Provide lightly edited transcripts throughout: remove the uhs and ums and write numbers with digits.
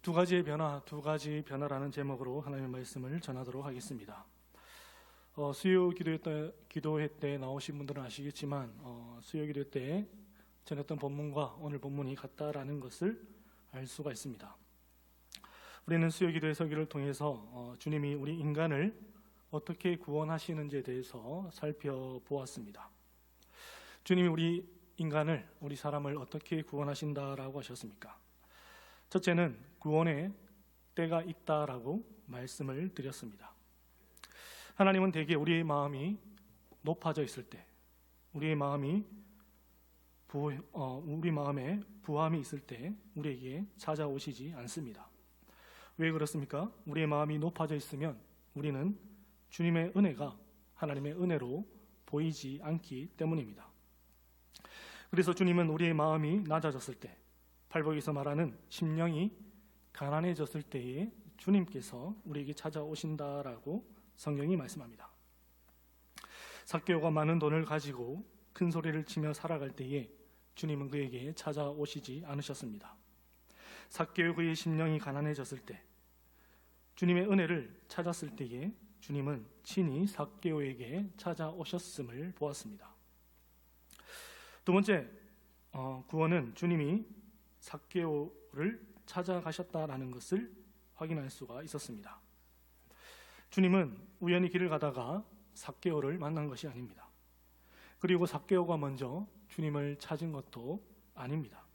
두 가지 변화라는 제목으로 하나님의 말씀을 전하도록 하겠습니다. 수요 기도회 때 나오신 분들은 아시겠지만 수요 기도회 때 전했던 본문과 오늘 본문이 같다라는 것을 알 수가 있습니다. 우리는 수요 기도회 설교를 통해서 주님이 우리 인간을 어떻게 구원하시는지에 대해서 살펴보았습니다. 주님이 우리 사람을 어떻게 구원하신다라고 하셨습니까? 첫째는 구원의 때가 있다라고 말씀을 드렸습니다. 하나님은 대개 우리의 마음이 높아져 있을 때, 우리 마음에 부함이 있을 때 우리에게 찾아오시지 않습니다. 왜 그렇습니까? 우리의 마음이 높아져 있으면 우리는 주님의 은혜가 하나님의 은혜로 보이지 않기 때문입니다. 그래서 주님은 우리의 마음이 낮아졌을 때, 팔복에서 말하는 심령이 가난해졌을 때에 주님께서 우리에게 찾아오신다라고 성경이 말씀합니다. 삭개오가 많은 돈을 가지고 큰 소리를 치며 살아갈 때에 주님은 그에게 찾아오시지 않으셨습니다. 삭개오 그의 심령이 가난해졌을 때, 주님의 은혜를 찾았을 때에 주님은 친히 삭개오에게 찾아오셨음을 보았습니다. 두 번째, 구원은 주님이 삭개오를 찾아가셨다라는 것을 확인할 수가 있었습니다. 주님은 우연히 길을 가다가 삭개오를 만난 것이 아닙니다. 그리고 삭개오가 먼저 주님을 찾은 것도 아닙니다.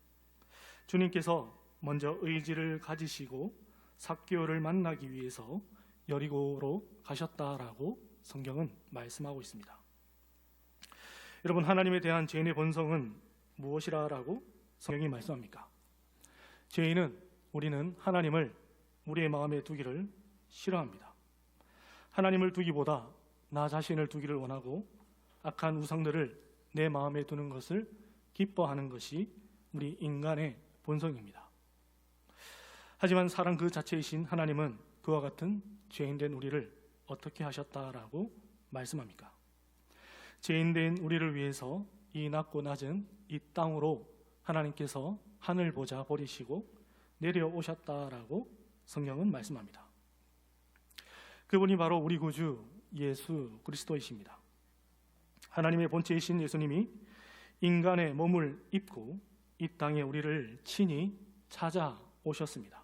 주님께서 먼저 의지를 가지시고 삭개오를 만나기 위해서 여리고로 가셨다라고 성경은 말씀하고 있습니다. 여러분, 하나님에 대한 죄인의 본성은 무엇이라고 성경이 말씀합니까? 우리는 하나님을 우리의 마음에 두기를 싫어합니다. 하나님을 두기보다 나 자신을 두기를 원하고 악한 우상들을 내 마음에 두는 것을 기뻐하는 것이 우리 인간의 본성입니다. 하지만 사랑 그 자체이신 하나님은 그와 같은 죄인된 우리를 어떻게 하셨다라고 말씀합니까? 죄인된 우리를 위해서 이 낮고 낮은 이 땅으로 하나님께서 하늘 보좌 버리시고 내려오셨다라고 성경은 말씀합니다. 그분이 바로 우리 구주 예수 그리스도이십니다. 하나님의 본체이신 예수님이 인간의 몸을 입고 이 땅에 우리를 친히 찾아오셨습니다.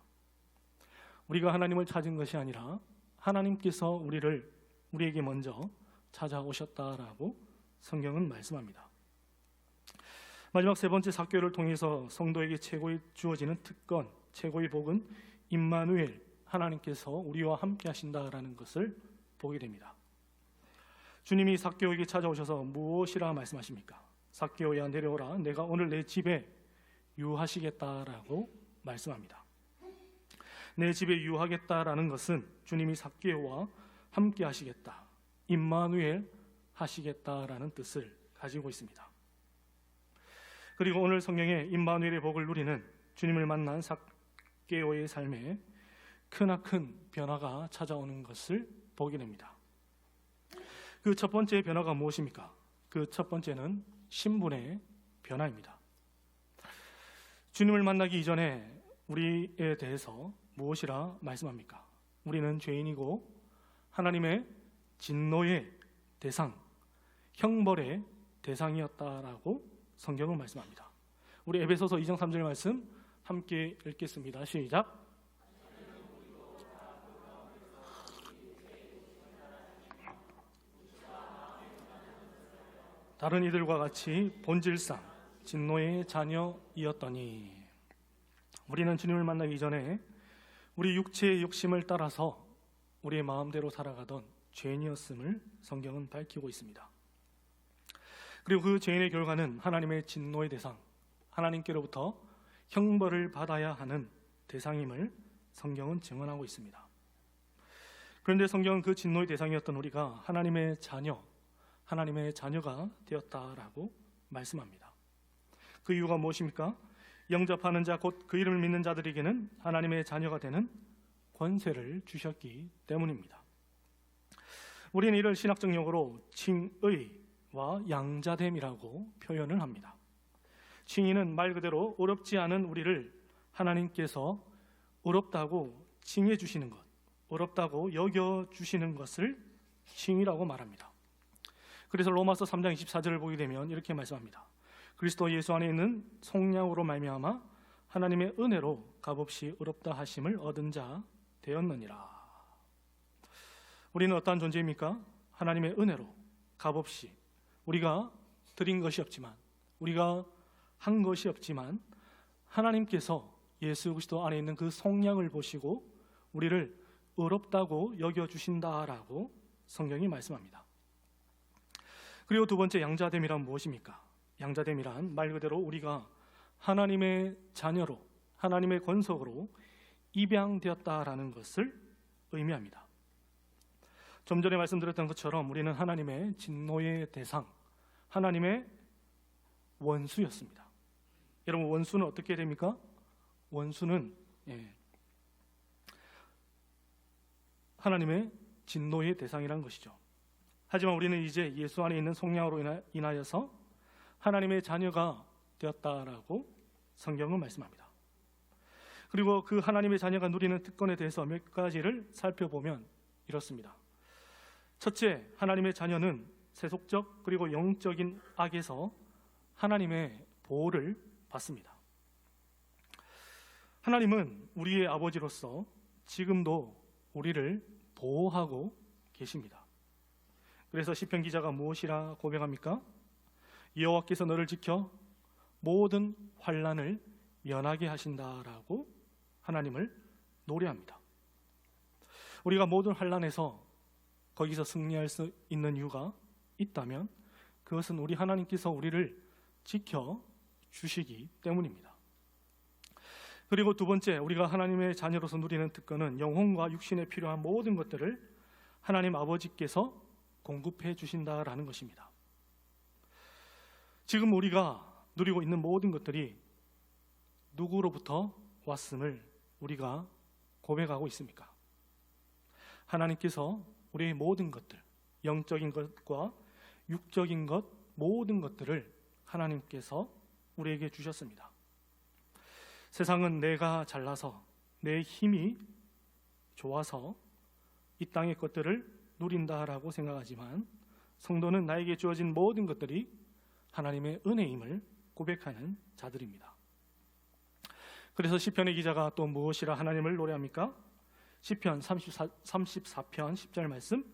우리가 하나님을 찾은 것이 아니라 하나님께서 우리에게 먼저 찾아오셨다라고 성경은 말씀합니다. 마지막 세 번째, 삭개오를 통해서 성도에게 최고의 주어지는 특권, 최고의 복은 임마누엘, 하나님께서 우리와 함께 하신다라는 것을 보게 됩니다. 주님이 삭개오에게 찾아오셔서 무엇이라 말씀하십니까? 삭개오야 내려오라, 내가 오늘 내 집에 유하시겠다라고 말씀합니다. 내 집에 유하겠다라는 것은 주님이 삭개오와 함께 하시겠다, 임마누엘 하시겠다라는 뜻을 가지고 있습니다. 그리고 오늘 성경에 임마누엘의 복을 누리는 주님을 만난 삭개오의 삶에 크나큰 변화가 찾아오는 것을 보게 됩니다. 그 첫 번째 변화가 무엇입니까? 그 첫 번째는 신분의 변화입니다. 주님을 만나기 이전에 우리에 대해서 무엇이라 말씀합니까? 우리는 죄인이고 하나님의 진노의 대상, 형벌의 대상이었다라고 성경은 말씀합니다. 우리 에베소서 2장 3절 말씀 함께 읽겠습니다. 시작. 다른 이들과 같이 본질상 진노의 자녀이었더니, 우리는 주님을 만나기 전에 우리 육체의 욕심을 따라서 우리의 마음대로 살아가던 죄인이었음을 성경은 밝히고 있습니다. 그리고 그 죄인의 결과는 하나님의 진노의 대상, 하나님께로부터 형벌을 받아야 하는 대상임을 성경은 증언하고 있습니다. 그런데 성경은 그 진노의 대상이었던 우리가 하나님의 자녀가 되었다라고 말씀합니다. 그 이유가 무엇입니까? 영접하는 자, 곧 그 이름을 믿는 자들에게는 하나님의 자녀가 되는 권세를 주셨기 때문입니다. 우리는 이를 신학적 용어로 칭의와 양자됨이라고 표현을 합니다. 칭의는 말 그대로 어렵지 않은 우리를 하나님께서 어렵다고 칭해 주시는 것, 어렵다고 여겨 주시는 것을 칭이라고 말합니다. 그래서 로마서 3장 24절을 보게 되면 이렇게 말씀합니다. 그리스도 예수 안에 있는 속량으로 말미암아 하나님의 은혜로 값없이 의롭다 하심을 얻은 자 되었느니라. 우리는 어떠한 존재입니까? 하나님의 은혜로 값없이, 우리가 드린 것이 없지만, 우리가 한 것이 없지만 하나님께서 예수 그리스도 안에 있는 그 속량을 보시고 우리를 의롭다고 여겨주신다라고 성경이 말씀합니다. 그리고 두 번째, 양자됨이란 무엇입니까? 양자됨이란 말 그대로 우리가 하나님의 자녀로, 하나님의 권속으로 입양되었다라는 것을 의미합니다. 좀 전에 말씀드렸던 것처럼 우리는 하나님의 진노의 대상, 하나님의 원수였습니다. 여러분, 원수는 어떻게 됩니까? 원수는 하나님의 진노의 대상이라는 것이죠. 하지만 우리는 이제 예수 안에 있는 속량으로 인하여서 하나님의 자녀가 되었다라고 성경은 말씀합니다. 그리고 그 하나님의 자녀가 누리는 특권에 대해서 몇 가지를 살펴보면 이렇습니다. 첫째, 하나님의 자녀는 세속적 그리고 영적인 악에서 하나님의 보호를 받습니다. 하나님은 우리의 아버지로서 지금도 우리를 보호하고 계십니다. 그래서 시편 기자가 무엇이라 고백합니까? 여호와께서 너를 지켜 모든 환난을 면하게 하신다라고 하나님을 노래합니다. 우리가 모든 환난에서 거기서 승리할 수 있는 이유가 있다면 그것은 우리 하나님께서 우리를 지켜 주시기 때문입니다. 그리고 두 번째, 우리가 하나님의 자녀로서 누리는 특권은 영혼과 육신에 필요한 모든 것들을 하나님 아버지께서 공급해 주신다라는 것입니다. 지금 우리가 누리고 있는 모든 것들이 누구로부터 왔음을 우리가 고백하고 있습니까? 하나님께서 우리의 모든 것들, 영적인 것과 육적인 것, 모든 것들을 하나님께서 우리에게 주셨습니다. 세상은 내가 잘나서, 내 힘이 좋아서 이 땅의 것들을 누린다라고 생각하지만 성도는 나에게 주어진 모든 것들이 하나님의 은혜임을 고백하는 자들입니다. 그래서 시편의 기자가 또 무엇이라 하나님을 노래합니까? 시편 34편 10절 말씀,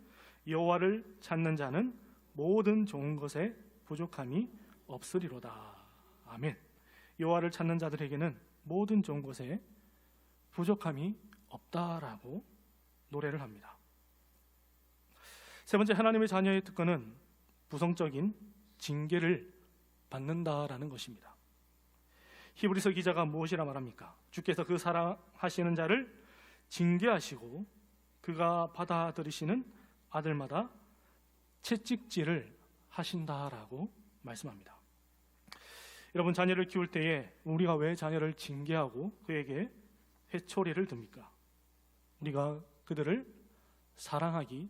여호와를 찾는 자는 모든 좋은 것에 부족함이 없으리로다. 아멘. 여호와를 찾는 자들에게는 모든 좋은 것에 부족함이 없다라고 노래를 합니다. 세 번째, 하나님의 자녀의 특권은 부성적인 징계를 받는다라는 것입니다. 히브리서 기자가 무엇이라 말합니까? 주께서 그 사랑하시는 자를 징계하시고 그가 받아들이시는 아들마다 채찍질을 하신다라고 말씀합니다. 여러분, 자녀를 키울 때에 우리가 왜 자녀를 징계하고 그에게 회초리를 듭니까? 우리가 그들을 사랑하기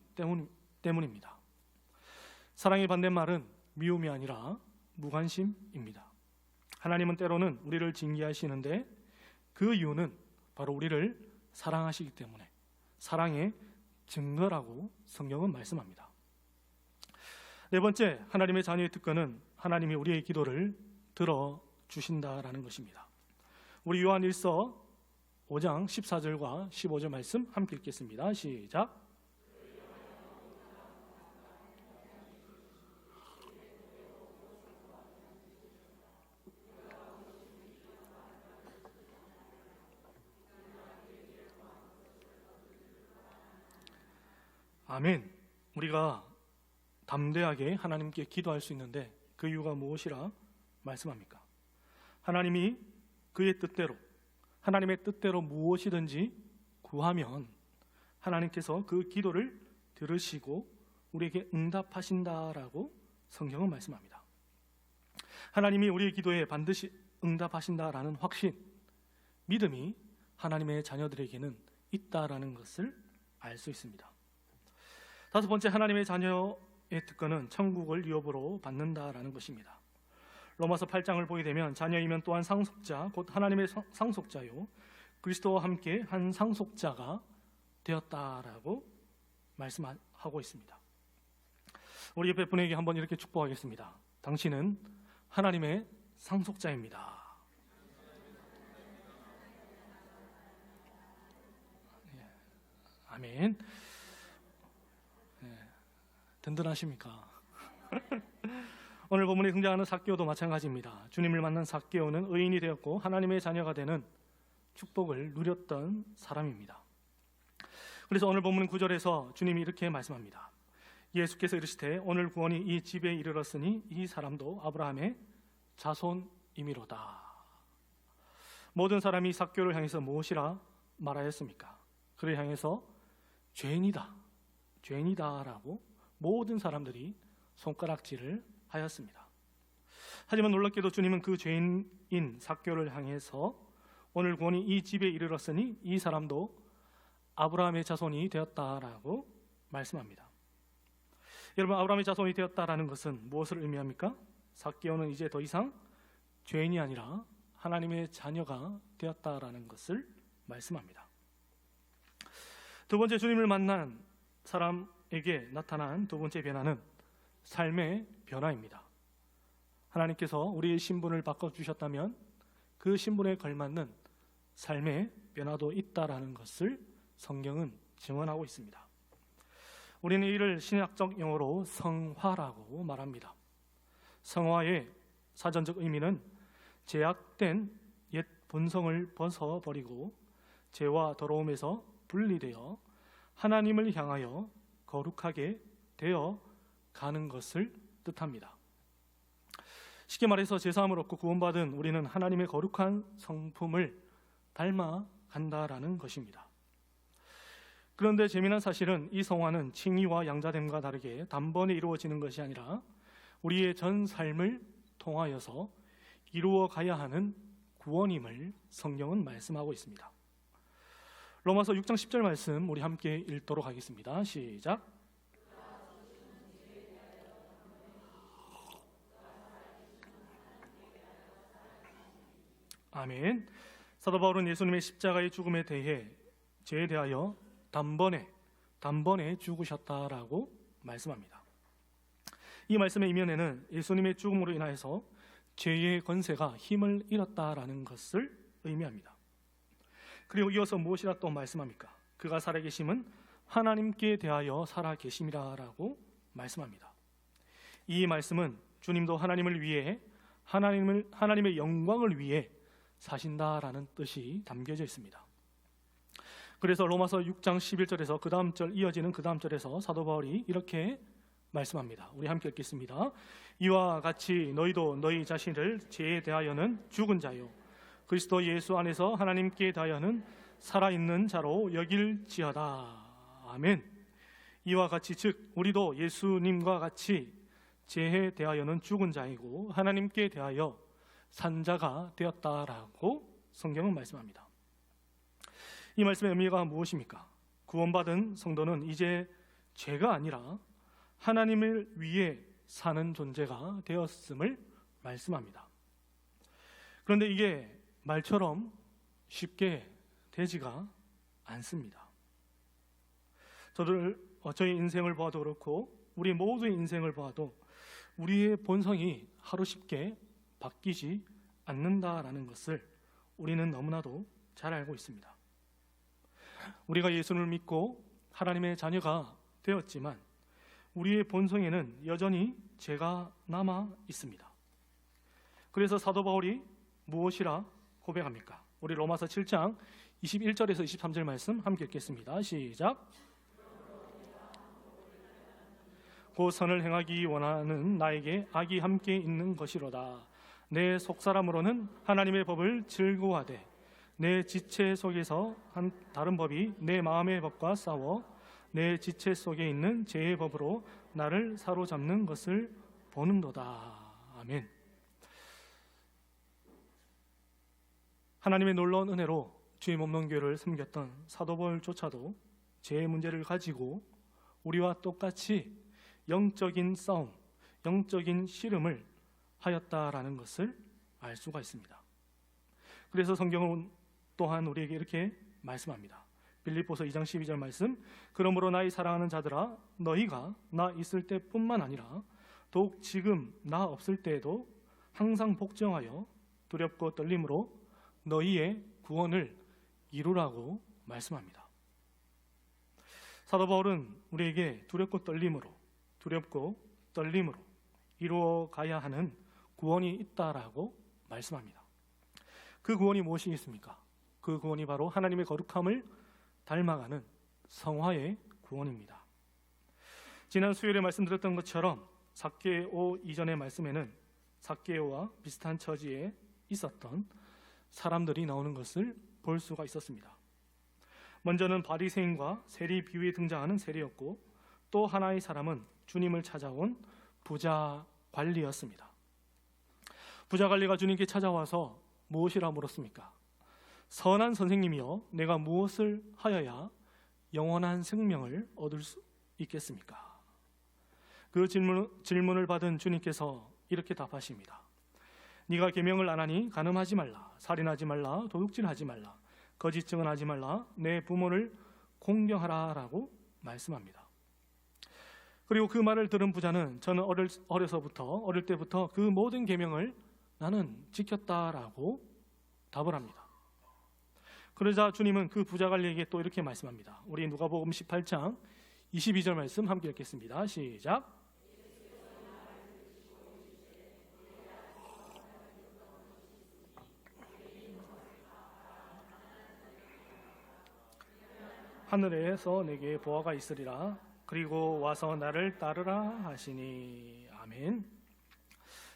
때문입니다. 사랑의 반대말은 미움이 아니라 무관심입니다. 하나님은 때로는 우리를 징계하시는데 그 이유는 바로 우리를 사랑하시기 때문에, 사랑의 증거라고 성경은 말씀합니다. 네 번째, 하나님의 자녀의 특권은 하나님이 우리의 기도를 들어주신다라는 것입니다. 우리 요한 1서 5장 14절과 15절 말씀 함께 읽겠습니다. 시작. 아멘. 우리가 담대하게 하나님께 기도할 수 있는데 그 이유가 무엇이라 말씀합니까? 하나님이 그의 뜻대로, 하나님의 뜻대로 무엇이든지 구하면 하나님께서 그 기도를 들으시고 우리에게 응답하신다라고 성경은 말씀합니다. 하나님이 우리의 기도에 반드시 응답하신다라는 확신, 믿음이 하나님의 자녀들에게는 있다라는 것을 알 수 있습니다. 다섯 번째, 하나님의 자녀의 특권은 천국을 유업으로 받는다라는 것입니다. 로마서 8장을 보게 되면 자녀이면 또한 상속자, 곧 하나님의 상속자요 그리스도와 함께 한 상속자가 되었다라고 말씀하고 있습니다. 우리 옆에 분에게 한번 이렇게 축복하겠습니다. 당신은 하나님의 상속자입니다. 아멘. 든든하십니까? 오늘 본문에 등장하는 삭개오도 마찬가지입니다. 주님을 만난 삭개오는 의인이 되었고 하나님의 자녀가 되는 축복을 누렸던 사람입니다. 그래서 오늘 본문 9절에서 주님이 이렇게 말씀합니다. 예수께서 이르시되 오늘 구원이 이 집에 이르렀으니 이 사람도 아브라함의 자손이미로다. 모든 사람이 삭개오를 향해서 무엇이라 말하였습니까? 그를 향해서 죄인이다, 죄인이다라고 모든 사람들이 손가락질을 하였습니다. 하지만 놀랍게도 주님은 그 죄인인 삭개오를 향해서 오늘 구원이 이 집에 이르렀으니 이 사람도 아브라함의 자손이 되었다라고 말씀합니다. 여러분, 아브라함의 자손이 되었다라는 것은 무엇을 의미합니까? 삭개오는 이제 더 이상 죄인이 아니라 하나님의 자녀가 되었다라는 것을 말씀합니다. 두 번째, 주님을 만난 사람에게 나타난 두 번째 변화는 삶의 변화입니다. 하나님께서 우리의 신분을 바꿔주셨다면 그 신분에 걸맞는 삶의 변화도 있다라는 것을 성경은 증언하고 있습니다. 우리는 이를 신학적 용어로 성화라고 말합니다. 성화의 사전적 의미는 제약된 옛 본성을 벗어버리고 죄와 더러움에서 분리되어 하나님을 향하여 거룩하게 되어 가는 것을 뜻합니다. 쉽게 말해서 제사함을 얻고 구원받은 우리는 하나님의 거룩한 성품을 닮아간다라는 것입니다. 그런데 재미난 사실은 이 성화는 칭의와 양자됨과 다르게 단번에 이루어지는 것이 아니라 우리의 전 삶을 통하여서 이루어가야 하는 구원임을 성경은 말씀하고 있습니다. 로마서 6장 10절 말씀 우리 함께 읽도록 하겠습니다. 시작. 아멘. 사도 바울은 예수님의 십자가의 죽음에 대해 죄에 대하여 단번에 죽으셨다라고 말씀합니다. 이 말씀의 이면에는 예수님의 죽음으로 인하여서 죄의 권세가 힘을 잃었다라는 것을 의미합니다. 그리고 이어서 무엇이라 또 말씀합니까? 그가 살아계심은 하나님께 대하여 살아계심이라고 말씀합니다. 이 말씀은 주님도 하나님을 위해 하나님의 영광을 위해 사신다라는 뜻이 담겨져 있습니다. 그래서 로마서 6장 11절에서 그 다음 절 이어지는 그 다음 절에서 사도 바울이 이렇게 말씀합니다. 우리 함께 읽겠습니다. 이와 같이 너희도 너희 자신을 죄에 대하여는 죽은 자요 그리스도 예수 안에서 하나님께 대하여는 살아있는 자로 여길지어다. 아멘. 이와 같이 즉 우리도 예수님과 같이 죄에 대하여는 죽은 자이고 하나님께 대하여 산 자가 되었다라고 성경은 말씀합니다. 이 말씀의 의미가 무엇입니까? 구원받은 성도는 이제 죄가 아니라 하나님을 위해 사는 존재가 되었음을 말씀합니다. 그런데 이게 말처럼 쉽게 되지가 않습니다. 저희 인생을 보아도 그렇고 우리 모두의 인생을 보아도 우리의 본성이 하루 쉽게 바뀌지 않는다라는 것을 우리는 너무나도 잘 알고 있습니다. 우리가 예수를 믿고 하나님의 자녀가 되었지만 우리의 본성에는 여전히 죄가 남아 있습니다. 그래서 사도 바울이 무엇이라 고백합니까? 우리 로마서 7장 21절에서 23절 말씀 함께 읽겠습니다. 시작. 곧 선을 행하기 원하는 나에게 악이 함께 있는 것이로다. 내 속사람으로는 하나님의 법을 즐거워하되 내 지체 속에서 한 다른 법이 내 마음의 법과 싸워 내 지체 속에 있는 죄의 법으로 나를 사로잡는 것을 보는도다. 아멘. 하나님의 놀라운 은혜로 주의 몸론 교회를 섬겼던 사도 바울조차도 죄의 문제를 가지고 우리와 똑같이 영적인 싸움, 영적인 씨름을 하였다라는 것을 알 수가 있습니다. 그래서 성경은 또한 우리에게 이렇게 말씀합니다. 빌립보서 2장 12절 말씀, 그러므로 나의 사랑하는 자들아 너희가 나 있을 때뿐만 아니라 더욱 지금 나 없을 때에도 항상 복종하여 두렵고 떨림으로 너희의 구원을 이루라고 말씀합니다. 사도 바울은 우리에게 두렵고 떨림으로 이루어 가야 하는 구원이 있다라고 말씀합니다. 그 구원이 무엇이 있습니까? 그 구원이 바로 하나님의 거룩함을 닮아가는 성화의 구원입니다. 지난 수요일에 말씀드렸던 것처럼 삭개오 이전의 말씀에는 삭개오와 비슷한 처지에 있었던 사람들이 나오는 것을 볼 수가 있었습니다. 먼저는 바리새인과 세리 비유에 등장하는 세리였고, 또 하나의 사람은 주님을 찾아온 부자 관리였습니다. 부자 관리가 주님께 찾아와서 무엇이라 물었습니까? 선한 선생님이여, 내가 무엇을 하여야 영원한 생명을 얻을 수 있겠습니까? 그 질문을 받은 주님께서 이렇게 답하십니다. 네가 계명을 안 하니 간음하지 말라, 살인하지 말라, 도둑질하지 말라, 거짓 증언하지 말라, 내 부모를 공경하라 라고 말씀합니다. 그리고 그 말을 들은 부자는 저는 어릴 때부터 그 모든 계명을 나는 지켰다라고 답을 합니다. 그러자 주님은 그 부자 관리에게 또 이렇게 말씀합니다. 우리 누가복음 18장 22절 말씀 함께 읽겠습니다. 시작. 하늘에서 내게 보화가 있으리라. 그리고 와서 나를 따르라 하시니. 아멘.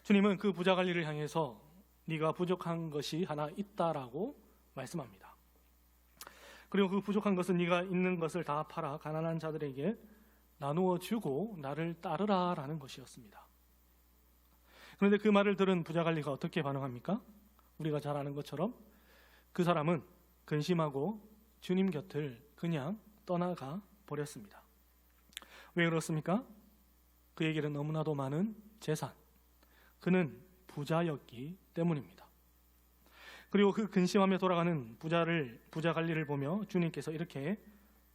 주님은 그 부자 관리를 향해서 네가 부족한 것이 하나 있다라고 말씀합니다. 그리고 그 부족한 것은 네가 있는 것을 다 팔아 가난한 자들에게 나누어 주고 나를 따르라 라는 것이었습니다. 그런데 그 말을 들은 부자 관리가 어떻게 반응합니까? 우리가 잘 아는 것처럼 그 사람은 근심하고 주님 곁을 그냥 떠나가 버렸습니다. 왜 그렇습니까? 그에게는 너무나도 많은 재산, 그는 부자였기 때문입니다. 그리고 그 근심하며 돌아가는 부자 관리를 보며 주님께서 이렇게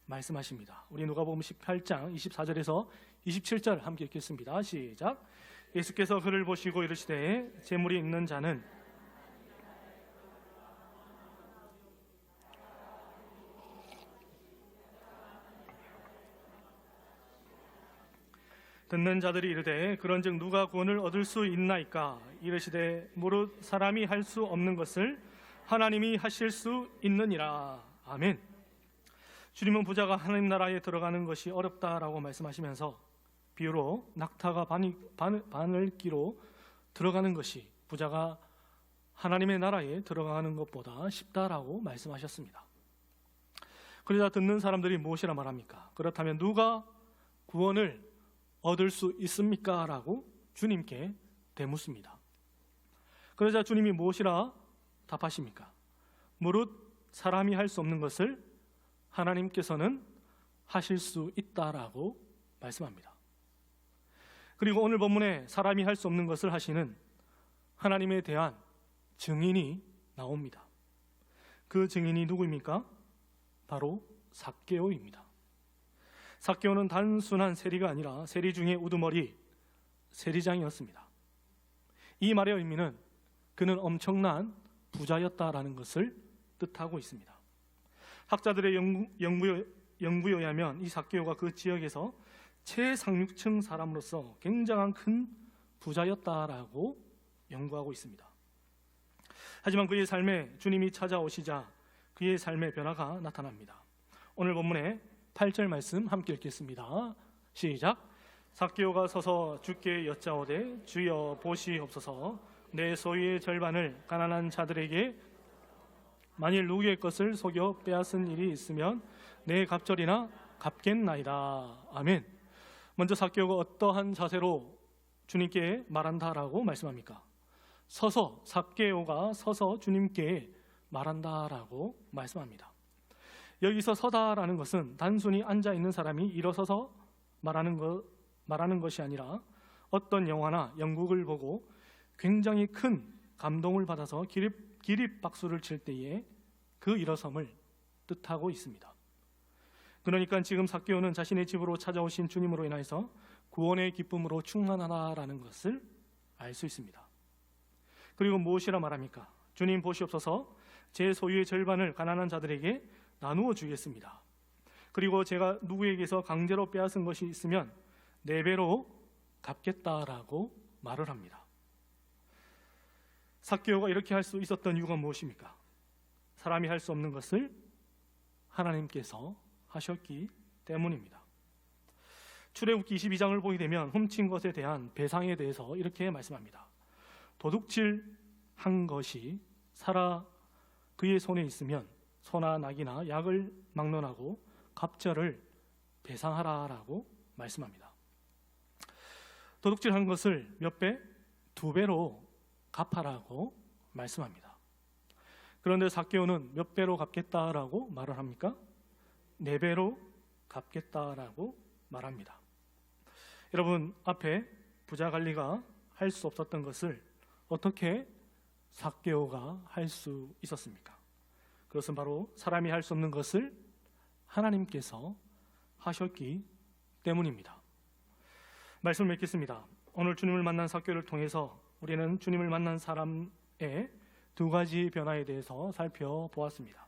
말씀하십니다. 우리 누가복음 18장 24절에서 27절 함께 읽겠습니다. 시작. 예수께서 그를 보시고 이르시되 재물이 있는 자는 듣는 자들이 이르되 그런즉 누가 구원을 얻을 수 있나이까? 이르시되 무릇 사람이 할 수 없는 것을 하나님이 하실 수 있느니라. 아멘. 주님은 부자가 하나님 나라에 들어가는 것이 어렵다라고 말씀하시면서 비유로 낙타가 바늘기로 들어가는 것이 부자가 하나님의 나라에 들어가는 것보다 쉽다라고 말씀하셨습니다. 그러자 듣는 사람들이 무엇이라 말합니까? 그렇다면 누가 구원을 얻을 수 있습니까? 라고 주님께 되묻습니다. 그러자 주님이 무엇이라 답하십니까? 무릇 사람이 할 수 없는 것을 하나님께서는 하실 수 있다라고 말씀합니다. 그리고 오늘 본문에 사람이 할 수 없는 것을 하시는 하나님에 대한 증인이 나옵니다. 그 증인이 누구입니까? 바로 삭개오입니다. 삭개오는 단순한 세리가 아니라 세리 중에 우두머리 세리장이었습니다. 이 말의 의미는 그는 엄청난 부자였다라는 것을 뜻하고 있습니다. 학자들의 연구에 의하면 이 삭개오가 그 지역에서 최상류층 사람으로서 굉장한 큰 부자였다라고 연구하고 있습니다. 하지만 그의 삶에 주님이 찾아오시자 그의 삶의 변화가 나타납니다. 오늘 본문에 8절 말씀 함께 읽겠습니다. 시작. 삭개오가 서서 주께 여짜오되 주여 보시옵소서, 내 소유의 절반을 가난한 자들에게 만일 누구의 것을 속여 빼앗은 일이 있으면 내 갑절이나 갚겠나이다. 아멘. 먼저 삭개오가 어떠한 자세로 주님께 말한다라고 말씀합니까? 삭개오가 서서 주님께 말한다라고 말씀합니다. 여기서 서다라는 것은 단순히 앉아 있는 사람이 일어서서 말하는 것이 아니라 어떤 영화나 연극을 보고 굉장히 큰 감동을 받아서 기립박수를 칠 때에 그 일어섬을 뜻하고 있습니다. 그러니까 지금 삭개오는 자신의 집으로 찾아오신 주님으로 인하여서 구원의 기쁨으로 충만하다라는 것을 알 수 있습니다. 그리고 무엇이라 말합니까? 주님 보시옵소서, 제 소유의 절반을 가난한 자들에게 나누어 주겠습니다. 그리고 제가 누구에게서 강제로 빼앗은 것이 있으면 4배로 갚겠다라고 말을 합니다. 삭개오가 이렇게 할 수 있었던 이유가 무엇입니까? 사람이 할 수 없는 것을 하나님께서 하셨기 때문입니다. 출애굽기 22장을 보게 되면 훔친 것에 대한 배상에 대해서 이렇게 말씀합니다. 도둑질한 것이 살아 그의 손에 있으면 소나 낙이나 약을 막론하고 갑절을 배상하라라고 말씀합니다. 도둑질한 것을 몇 배? 2배로 갚아라고 말씀합니다. 그런데 삭개오는 몇 배로 갚겠다라고 말을 합니까? 4배로 갚겠다라고 말합니다. 여러분, 앞에 부자관리가 할 수 없었던 것을 어떻게 삭개오가 할 수 있었습니까? 그것은 바로 사람이 할 수 없는 것을 하나님께서 하셨기 때문입니다. 말씀을 맺겠습니다. 오늘 주님을 만난 삭개오를 통해서 우리는 주님을 만난 사람의 2가지 변화에 대해서 살펴보았습니다.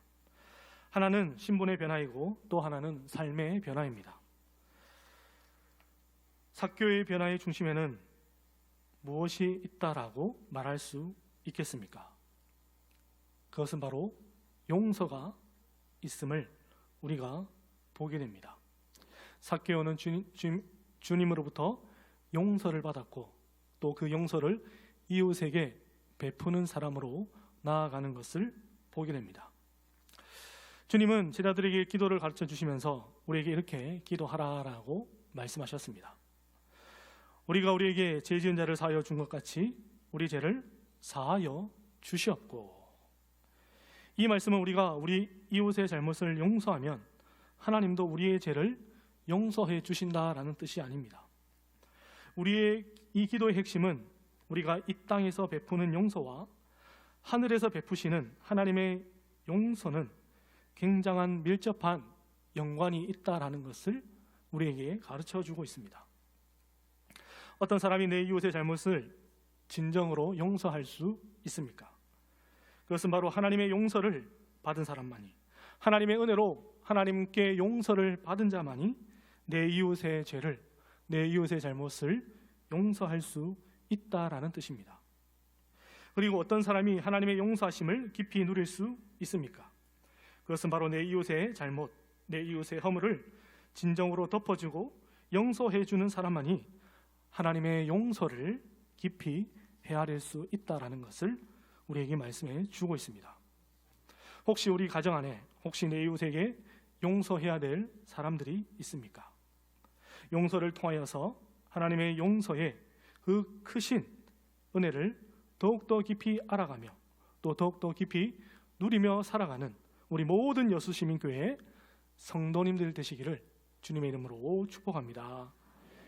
하나는 신분의 변화이고 또 하나는 삶의 변화입니다. 삭개오의 변화의 중심에는 무엇이 있다라고 말할 수 있겠습니까? 그것은 바로 용서가 있음을 우리가 보게 됩니다. 삭개오는 주님으로부터 용서를 받았고 또 그 용서를 이웃에게 베푸는 사람으로 나아가는 것을 보게 됩니다. 주님은 제자들에게 기도를 가르쳐 주시면서 우리에게 이렇게 기도하라라고 말씀하셨습니다. 우리가 우리에게 죄 지은 자를 사하여 준 것 같이 우리 죄를 사하여 주시옵고. 이 말씀은 우리가 우리 이웃의 잘못을 용서하면 하나님도 우리의 죄를 용서해 주신다라는 뜻이 아닙니다. 우리의 이 기도의 핵심은 우리가 이 땅에서 베푸는 용서와 하늘에서 베푸시는 하나님의 용서는 굉장한 밀접한 연관이 있다라는 것을 우리에게 가르쳐주고 있습니다. 어떤 사람이 내 이웃의 잘못을 진정으로 용서할 수 있습니까? 그것은 바로 하나님의 용서를 받은 사람만이, 하나님의 은혜로 하나님께 용서를 받은 자만이 내 이웃의 죄를, 내 이웃의 잘못을 용서할 수 있다라는 뜻입니다. 그리고 어떤 사람이 하나님의 용서하심을 깊이 누릴 수 있습니까? 그것은 바로 내 이웃의 잘못, 내 이웃의 허물을 진정으로 덮어주고 용서해 주는 사람만이 하나님의 용서를 깊이 헤아릴 수 있다라는 것을 우리에게 말씀해 주고 있습니다. 혹시 우리 가정 안에 혹시 내 이웃에게 용서해야 될 사람들이 있습니까? 용서를 통하여서 하나님의 용서의 그 크신 은혜를 더욱더 깊이 알아가며 또 더욱더 깊이 누리며 살아가는 우리 모든 여수시민교회 성도님들 되시기를 주님의 이름으로 축복합니다.